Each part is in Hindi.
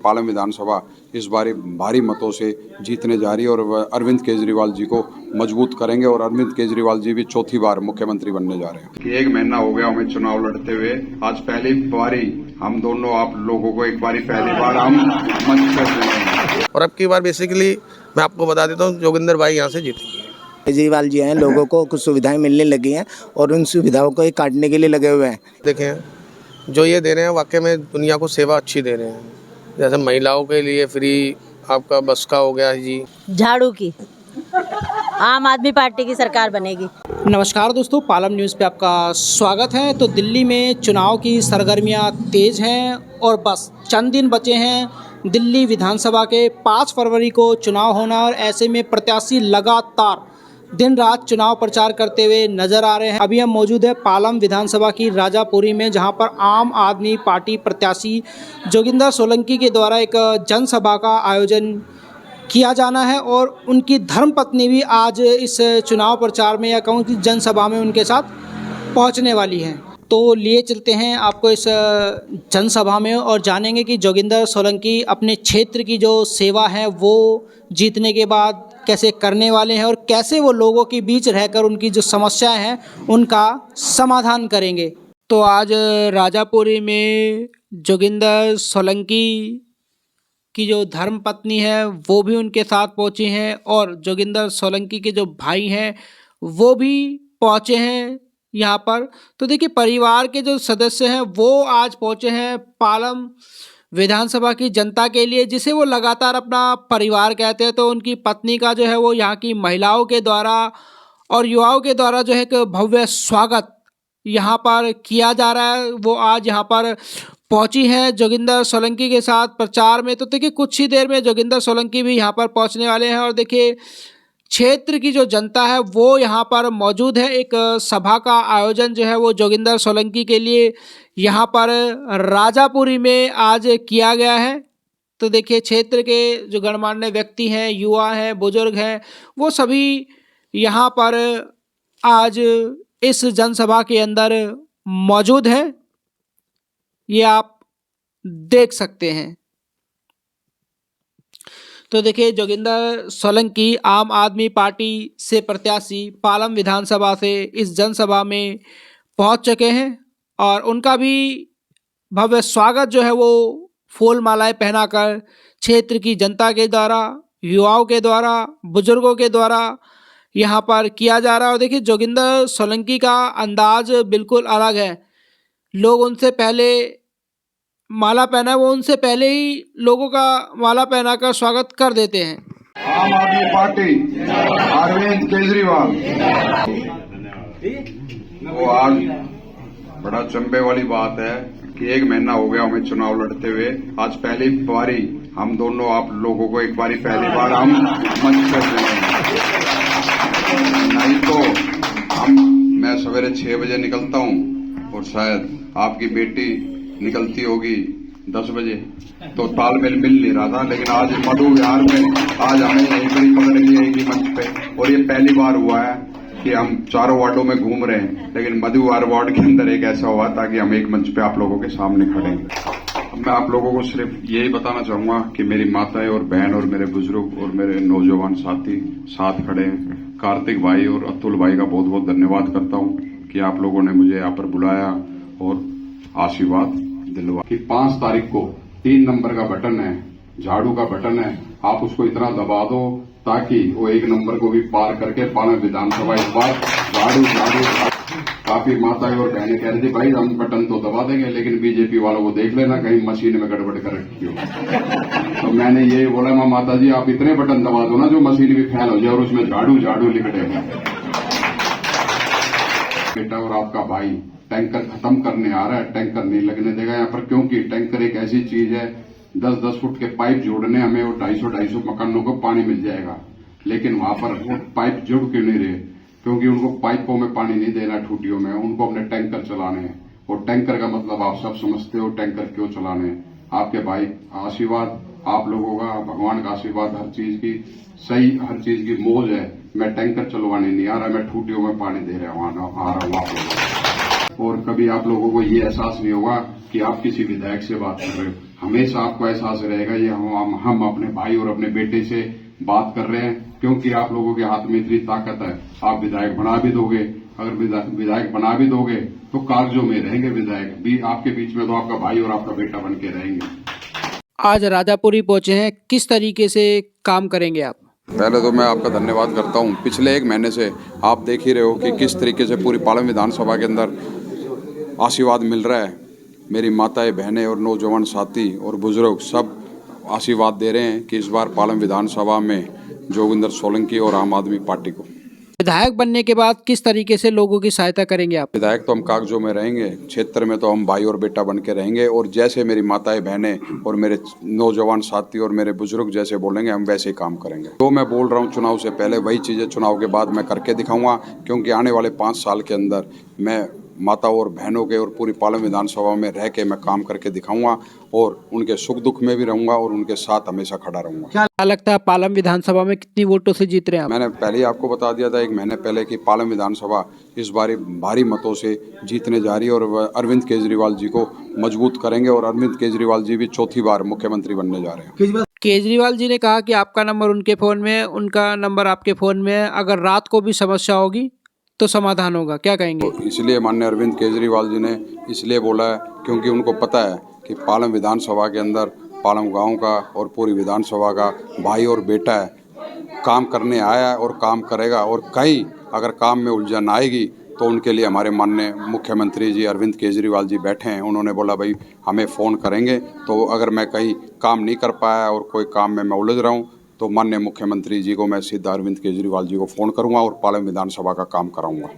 पालम विधानसभा इस बार भारी मतों से जीतने जा रही है और अरविंद केजरीवाल जी को मजबूत करेंगे और अरविंद केजरीवाल जी भी चौथी बार मुख्यमंत्री बनने जा रहे हैं। एक महीना हो गया हमें चुनाव लड़ते हुए, आज पहली बारी हम दोनों आप लोगों को एक बारी पहली बार हम मंच पर मिलेंगे। और अब की बार बेसिकली मैं आपको बता देता हूँ, जोगिंदर भाई यहाँ से जीतेंगे। केजरीवाल जी हैं, लोगों को कुछ सुविधाएं मिलने लगी हैं और उन सुविधाओं को काटने के लिए लगे हुए हैं। देखें जो ये दे रहे हैं वाकई में दुनिया को सेवा अच्छी दे रहे हैं। जैसे महिलाओं के लिए फ्री आपका बस का हो गया जी, झाड़ू की आम आदमी पार्टी की सरकार बनेगी। नमस्कार दोस्तों, पालम न्यूज़ पे आपका स्वागत है। तो दिल्ली में चुनाव की सरगर्मियां तेज हैं और बस चंद दिन बचे हैं दिल्ली विधानसभा के 5 फरवरी को चुनाव होना और ऐसे में प्रत्याशी लगातार दिन रात चुनाव प्रचार करते हुए नजर आ रहे हैं। अभी हम मौजूद है पालम विधानसभा की राजापुरी में, जहां पर आम आदमी पार्टी प्रत्याशी जोगिंदर सोलंकी के द्वारा एक जनसभा का आयोजन किया जाना है और उनकी धर्मपत्नी भी आज इस चुनाव प्रचार में या कहूँ कि जनसभा में उनके साथ पहुंचने वाली हैं। तो लिए चलते हैं आपको इस जनसभा में और जानेंगे कि जोगिंदर सोलंकी अपने क्षेत्र की जो सेवा है वो जीतने के बाद कैसे करने वाले हैं और कैसे वो लोगों के बीच रहकर उनकी जो समस्याएं हैं उनका समाधान करेंगे। तो आज राजापुरी में जोगिंदर सोलंकी की जो धर्मपत्नी है वो भी उनके साथ पहुंची हैं और जोगिंदर सोलंकी के जो भाई हैं वो भी पहुंचे हैं यहाँ पर। तो देखिए, परिवार के जो सदस्य हैं वो आज पहुंचे हैं पालम विधानसभा की जनता के लिए, जिसे वो लगातार अपना परिवार कहते हैं। तो उनकी पत्नी का जो है वो यहाँ की महिलाओं के द्वारा और युवाओं के द्वारा जो है एक भव्य स्वागत यहाँ पर किया जा रहा है। वो आज यहाँ पर पहुंची है जोगिंदर सोलंकी के साथ प्रचार में। तो देखिए, कुछ ही देर में जोगिंदर सोलंकी भी यहाँ पर पहुँचने वाले हैं और देखिए क्षेत्र की जो जनता है वो यहाँ पर मौजूद है। एक सभा का आयोजन जो है वो जोगिंदर सोलंकी के लिए यहाँ पर राजापुरी में आज किया गया है। तो देखिए, क्षेत्र के जो गणमान्य व्यक्ति हैं, युवा हैं, बुजुर्ग हैं, वो सभी यहाँ पर आज इस जनसभा के अंदर मौजूद है। ये आप देख सकते हैं। तो देखिए, जोगिंदर सोलंकी आम आदमी पार्टी से प्रत्याशी पालम विधानसभा से इस जनसभा में पहुंच चुके हैं और उनका भी भव्य स्वागत जो है वो फूल मालाएं पहनाकर क्षेत्र की जनता के द्वारा, युवाओं के द्वारा, बुजुर्गों के द्वारा यहाँ पर किया जा रहा है। और देखिए, जोगिंदर सोलंकी का अंदाज बिल्कुल अलग है। लोग उनसे पहले माला पहना है, वो उनसे पहले ही लोगों का माला पहनाकर स्वागत कर देते हैं। आम आदमी पार्टी अरविंद केजरीवाल, वो आज बड़ा चंबे वाली बात है कि एक महीना हो गया हमें चुनाव लड़ते हुए, आज पहली बारी हम दोनों आप लोगों को एक बारी पहली बार हम मंच पर मिलेंगे। नहीं तो मैं सवेरे 6 बजे निकलता हूँ और शायद आपकी बेटी निकलती होगी 10 बजे, तो तालमेल मिल नहीं रहा था। लेकिन आज मधु विहार में आज हमें यही बड़ी पकड़ ली है कि मंच पे, और ये पहली बार हुआ है कि हम चारों वार्डों में घूम रहे हैं, लेकिन मधु विहार वार्ड के अंदर एक ऐसा हुआ ताकि हम एक मंच पे आप लोगों के सामने खड़े हैं। मैं आप लोगों को सिर्फ यही बताना चाहूंगा कि मेरी माताएं और बहन और मेरे बुजुर्ग और मेरे नौजवान साथी साथ खड़े हैं। कार्तिक भाई और अतुल भाई का बहुत बहुत धन्यवाद करता हूँ कि आप लोगों ने मुझे यहाँ पर बुलाया और आशीर्वाद दिलवा। कि 5 तारीख को 3 नंबर का बटन है, झाड़ू का बटन है, आप उसको इतना दबा दो ताकि वो 1 नंबर को भी पार करके पालम विधानसभा इस बार झाड़ू झाड़ू। काफी माताएं और बहनें कह रही थी भाई हम बटन तो दबा देंगे, लेकिन बीजेपी वालों को देख लेना कहीं मशीन में गड़बड़ कर रखी हो। तो मैंने ये बोला माता जी आप इतने बटन दबा दो ना जो मशीन भी फेल हो जाए और उसमें झाड़ू झाड़ू लिख देगा। बेटा और आपका भाई टैंकर खत्म करने आ रहा है, टैंकर नहीं लगने देगा यहाँ पर, क्योंकि टैंकर एक ऐसी चीज है 10-10 फुट के पाइप जोड़ने हमें और 250-250 मकानों को पानी मिल जाएगा। लेकिन वहां पर वो पाइप जुड़ क्यों नहीं रहे? क्योंकि उनको पाइपों में पानी नहीं देना, ठूटियों में, उनको अपने टैंकर चलाने हैं। और टैंकर का मतलब आप सब समझते हो, टैंकर क्यों चलाने हैं। आपके भाई आशीर्वाद, आप लोगों का, भगवान का आशीर्वाद, हर चीज की सही, हर चीज की मौज है। मैं टैंकर चलवाने नहीं आ रहा, मैं ठूटियों में पानी दे रहा आ रहा हूँ आप लोगों। और कभी आप लोगों को ये एहसास नहीं होगा कि आप किसी विधायक से बात कर रहे हो। हमेशा आपको एहसास रहेगा ये हम अपने भाई और अपने बेटे से बात कर रहे हैं, क्योंकि आप लोगों के हाथ में इतनी ताकत है। आप विधायक बना भी दोगे, अगर विधायक बना भी दोगे तो कागजों में रहेंगे विधायक भी, आपके बीच में तो आपका भाई और आपका बेटा बन के रहेंगे। आज राजापुरी पहुंचे हैं, किस तरीके से काम करेंगे आप? पहले तो मैं आपका धन्यवाद करता हूं। पिछले 1 महीने से आप देख ही रहे हो कि किस तरीके से पूरी पालम विधानसभा के अंदर आशीर्वाद मिल रहा है। मेरी माताएं, बहनें और नौजवान साथी और बुजुर्ग सब आशीर्वाद दे रहे हैं कि इस बार पालम विधानसभा में जोगिंदर सोलंकी और आम आदमी पार्टी को। विधायक बनने के बाद किस तरीके से लोगों की सहायता करेंगे आप? विधायक तो हम कागजों में रहेंगे, क्षेत्र में तो हम भाई और बेटा बन के रहेंगे, और जैसे मेरी माताएं, बहनें और मेरे नौजवान साथी और मेरे बुजुर्ग जैसे बोलेंगे हम वैसे ही काम करेंगे। तो मैं बोल रहा हूँ चुनाव से पहले वही चीजें चुनाव के बाद मैं करके दिखाऊंगा, क्योंकि आने वाले 5 साल के अंदर मैं माताओं और बहनों के और पूरी पालम विधानसभा में रह के मैं काम करके दिखाऊंगा, और उनके सुख दुख में भी रहूंगा और उनके साथ हमेशा खड़ा रहूंगा। क्या लगता है पालम विधानसभा में कितनी वोटों से जीत रहे हैं आप? मैंने पहले ही आपको बता दिया था 1 महीने पहले कि पालम विधानसभा इस बार भारी मतों से जीतने जा रही है, और अरविंद केजरीवाल जी को मजबूत करेंगे, और अरविंद केजरीवाल जी भी 4थी बार मुख्यमंत्री बनने जा रहे हैं। केजरीवाल जी ने कहा कि आपका नंबर उनके फ़ोन में है, उनका नंबर आपके फ़ोन में है, अगर रात को भी समस्या होगी तो समाधान होगा, क्या कहेंगे? तो इसलिए माननीय अरविंद केजरीवाल जी ने इसलिए बोला है क्योंकि उनको पता है कि पालम विधानसभा के अंदर पालम गांव का और पूरी विधानसभा का भाई और बेटा है, काम करने आया है और काम करेगा, और कहीं अगर काम में उलझन आएगी तो उनके लिए हमारे माननीय मुख्यमंत्री जी अरविंद केजरीवाल जी बैठे हैं। उन्होंने बोला भाई हमें फ़ोन करेंगे, तो अगर मैं कहीं काम नहीं कर पाया और कोई काम में मैं उलझ रहा हूँ तो माननीय मुख्यमंत्री जी को मैं सीधा अरविंद केजरीवाल जी को फ़ोन करूंगा और पालम विधानसभा का काम कराऊंगा।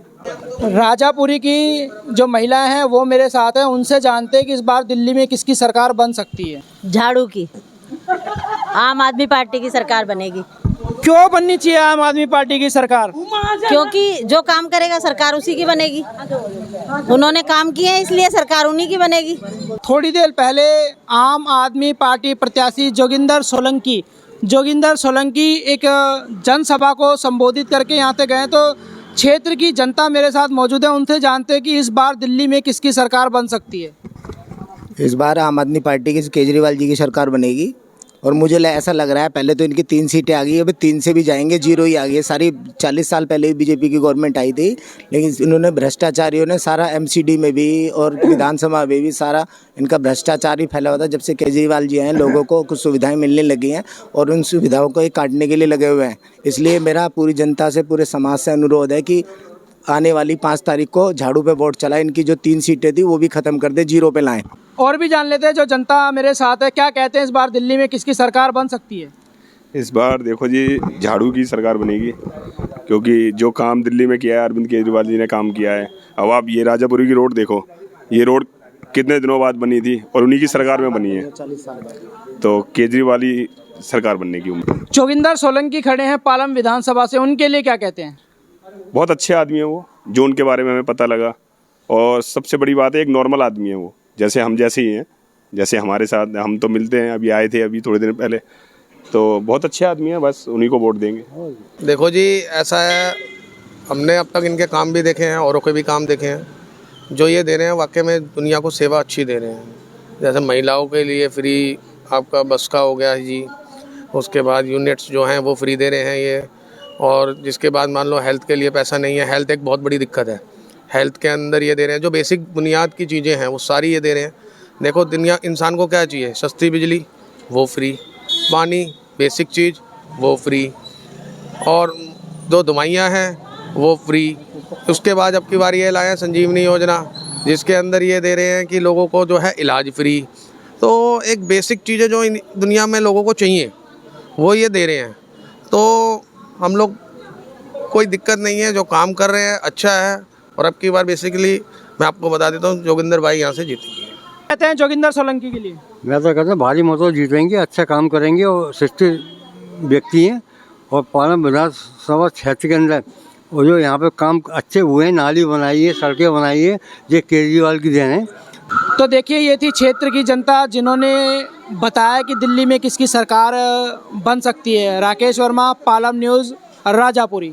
राजापुरी की जो महिलाएं हैं वो मेरे साथ हैं, उनसे जानते हैं कि इस बार दिल्ली में किसकी सरकार बन सकती है। झाड़ू की, आम आदमी पार्टी की सरकार बनेगी। क्यों बननी चाहिए आम आदमी पार्टी की सरकार? क्योंकि जो काम करेगा सरकार उसी की बनेगी। उन्होंने काम किए हैं इसलिए सरकार उन्हीं की बनेगी। थोड़ी देर पहले आम आदमी पार्टी प्रत्याशी जोगिंदर सोलंकी एक जनसभा को संबोधित करके यहाँ से गए, तो क्षेत्र की जनता मेरे साथ मौजूद है, उनसे जानते हैं कि इस बार दिल्ली में किसकी सरकार बन सकती है। इस बार आम आदमी पार्टी की केजरीवाल जी की सरकार बनेगी, और मुझे ऐसा लग रहा है पहले तो इनकी 3 सीटें आ गई, अभी 3 से भी जाएंगे, 0 ही आ गई है। सारी 40 साल पहले ही बीजेपी की गवर्नमेंट आई थी, लेकिन इन्होंने भ्रष्टाचारियों ने सारा एमसीडी में भी और विधानसभा में भी सारा इनका भ्रष्टाचार ही फैला हुआ था। जब से केजरीवाल जी आए लोगों को कुछ सुविधाएं मिलने लगी हैं, और उन सुविधाओं को ही काटने के लिए लगे हुए हैं। इसलिए मेरा पूरी जनता से, पूरे समाज से अनुरोध है कि आने वाली 5 तारीख को झाड़ू पे वोट चलाएं, इनकी जो 3 सीटें थी वो भी खत्म कर दे, 0 पे लाएं। और भी जान लेते हैं जो जनता मेरे साथ है, क्या कहते हैं इस बार दिल्ली में किसकी सरकार बन सकती है? इस बार देखो जी, झाड़ू की सरकार बनेगी, क्योंकि जो काम दिल्ली में किया है अरविंद केजरीवाल जी ने काम किया है। अब आप ये राजापुरी की रोड देखो, ये रोड कितने दिनों बाद बनी थी और उन्हीं की सरकार में बनी है, तो केजरीवाल ही सरकार बनने की उम्मीद। जोगिंदर सोलंकी खड़े हैं पालम विधानसभा से, उनके लिए क्या कहते हैं? बहुत अच्छे आदमी है वो, जो उनके बारे में हमें पता लगा, और सबसे बड़ी बात है एक नॉर्मल आदमी है वो, जैसे हम जैसे ही हैं, जैसे हमारे साथ हम तो मिलते हैं, अभी आए थे अभी थोड़े दिन पहले, तो बहुत अच्छे आदमी हैं, बस उन्हीं को वोट देंगे। देखो जी, ऐसा है, हमने अब तक इनके काम भी देखे हैं, औरों के भी काम देखे हैं। जो ये दे रहे हैं वाकई में दुनिया को सेवा अच्छी दे रहे हैं। जैसे महिलाओं के लिए फ्री आपका बस का हो गया जी, उसके बाद यूनिट्स जो हैं वो फ्री दे रहे हैं ये, और जिसके बाद मान लो हेल्थ के लिए पैसा नहीं है, हेल्थ एक बहुत बड़ी दिक्कत है, हेल्थ के अंदर ये दे रहे हैं। जो बेसिक बुनियाद की चीज़ें हैं वो सारी ये दे रहे हैं। देखो दुनिया इंसान को क्या चाहिए, सस्ती बिजली वो फ्री, पानी बेसिक चीज़ वो फ्री, और जो दवाइयाँ हैं वो फ्री। उसके बाद अब की बार ये लाए संजीवनी योजना, जिसके अंदर ये दे रहे हैं कि लोगों को जो है इलाज फ्री। तो एक बेसिक चीज़ें जो दुनिया में लोगों को चाहिए वो ये दे रहे हैं। तो हम लोग कोई दिक्कत नहीं है, जो काम कर रहे हैं अच्छा है। और अब की बार बेसिकली मैं आपको बता देता हूँ, जोगिंदर भाई यहाँ से जीतेंगे। कहते हैं जोगिंदर सोलंकी के लिए? मैं तो कहता हूँ भारी मतों जीतेंगे, अच्छा काम करेंगे, और शिक्षित व्यक्ति हैं, और पालम विधानसभा क्षेत्र के अंदर और जो यहाँ पे काम अच्छे हुए हैं, नाली बनाई है, सड़कें बनाई है, ये केजरीवाल की देन है। तो देखिए, ये थी क्षेत्र की जनता जिन्होंने बताया कि दिल्ली में किसकी सरकार बन सकती है। राकेश वर्मा, पालम न्यूज़, राजापुरी।